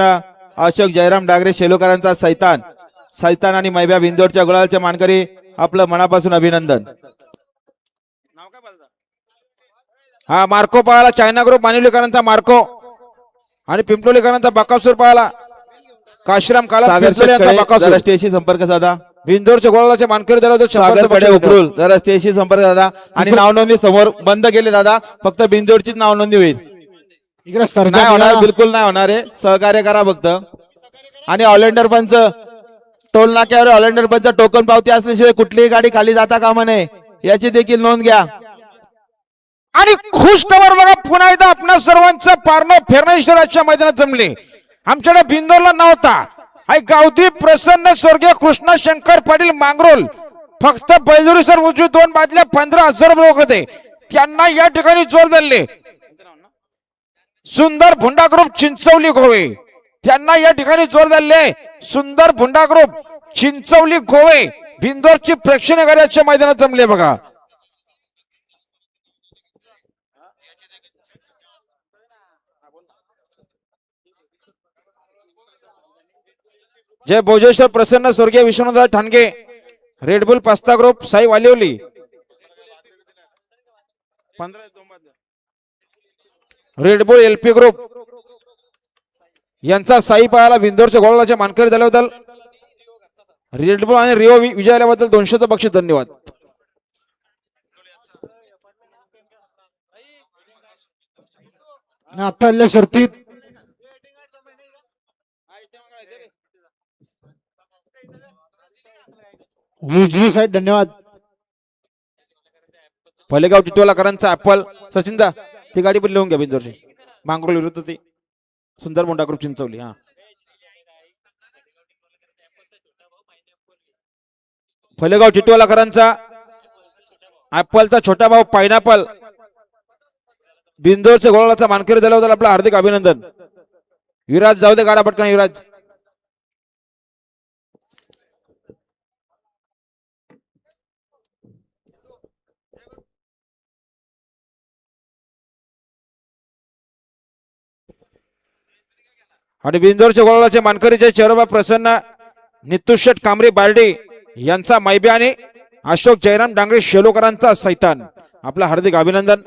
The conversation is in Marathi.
अशोक जयराम डांगरे शेलोकरांचा सैतान सैतान आणि मैब्या बिंदोडच्या गुलालचे मानकरी आपलं मनापासून अभिनंदन। हा मार्को पाहाला चायना ग्रुप मानिवलीकरांचा मार्को आणि पिंपलोलीकरांचा बकासूर पाहाला काशीराम काला जरा स्टेशी संपर्क साधा। बिंदोरच्या गोळाचे मानकरी दादा सागर पडे उकरूल जरा स्टेशी संपर्क दादा आणि नाव नोंदणी समोर बंद केले दादा, फक्त बिंदोडचीच नाव नोंदणी होईल। नाही होणार, बिलकुल नाही होणार आहे, सहकार्य करा फक्त। आणि ऑलेंडर पंच टोल नाक्यावर ऑलेंडर पंच टोकन पावती असल्याशिवाय कुठलीही गाडी खाली जाता कामा नये याची देखील नोंद घ्या। आणि खुश खबर बघा, पुन्हा एकदा आपणा सर्वांचं पारणं फेरणेश्वराच्या मैदानात जमले। आमच्याकडे बिंदोरला नव्हता गावठी प्रसन्न स्वर्गीय कृष्णा शंकर पाटील मांगरोल, फक्त बैजुरी सर उजवी 2 बादल्या 15,000 रुपये होते, त्यांना या ठिकाणी जोर धरले। सुंदर भुंडा ग्रुप चिंचवली गोवे, त्यांना या ठिकाणी जोर धरले। सुंदर भुंडा ग्रुप चिंचवली गोवे बिंदोरची प्रेक्षणीय कार्याच्या मैदानात जमले बघा। जय भोजेश्वर प्रसन्न स्वर्गीय Vishwanath Thange Red Bull pasta group Sai Valivali, Red Bull LP group यांचा साई पायाला बिंदोरच्या गोळाच्या मानकरी झाल्याबद्दल रेडबुल आणि रिओ विजयाबद्दल 200चं बक्षीस, धन्यवाद। आता शर्तीत साहेब धन्यवाद। फलेगाव टिटवालाकरांचा ऍपल सचिन दा ती गाडी पण लिहून घ्या बिंदोरची मांगरोल विरुद्ध ती सुंदर भुंडा ग्रुप चिंचवली। हा फलेगाव टिटवालाकरांचा ऍपलचा छोटा भाऊ पायनॅपल बिंदोरच्या गोळाचा मानकरी झाल्याबद्दल आपलं हार्दिक अभिनंदन। विराज जाऊ दे गाडा पटकन विराज। आणि बिंदोरच्या गोळाचे मानकरीचे चेरोबा प्रसन्न नितुशेट कामरी बार्डी यांचा मैब्या आणि अशोक जयराम डांगरे शेलोकरांचा सैतान, आपलं हार्दिक अभिनंदन।